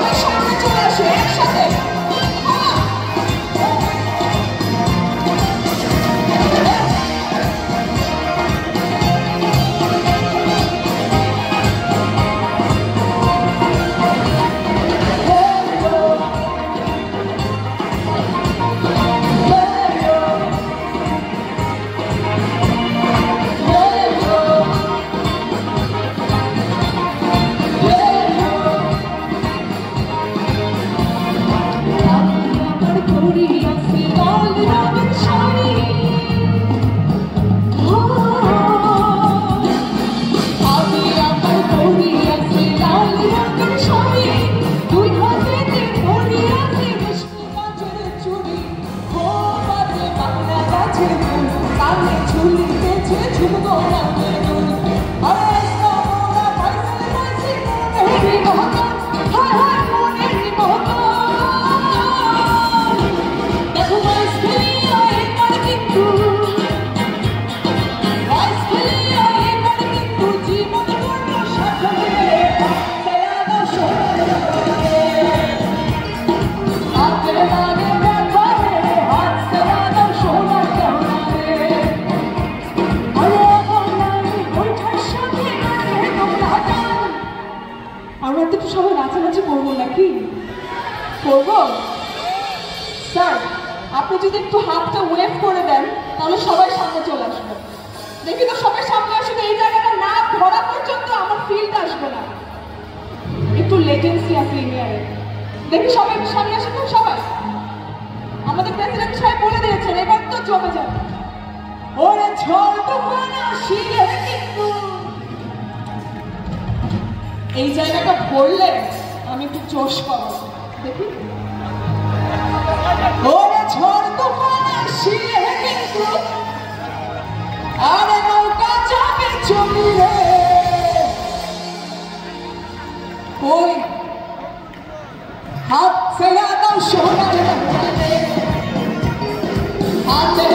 সবাই সামনে চলে আসো একসাথে। সবাই নাচানাচি করবো নাকি? করবো? স্যার আপনি যদি একটু হাতটা ওয়েভ করে দেন তাহলে সবাই সামনে চলে আসবে। দেখি তো সবাই সামনে আসবে, এই জায়গাটা না ধরা পর্যন্ত আমার ফিল্ড আসবে না। একটু লেটেন্সি আছে ইন্ডিয়ারে। দেখি সবাই সামনে আসে তো সবাই। আমাদের প্রেসিডেন্ট সাহেব বলে দিয়েছেন এবার তো জমে যাবে। ওরে ঝড় তুফান আসিলে কিন্তু এই জায়গাটা পড়লে আমি একটু জোশ পাবো। দেখি ওরে ঝড় তুফান আসিলে কিন্তু আরে নৌকা যাবে চলি রে। ওই হাত ফেরা দাও সোনার হাতে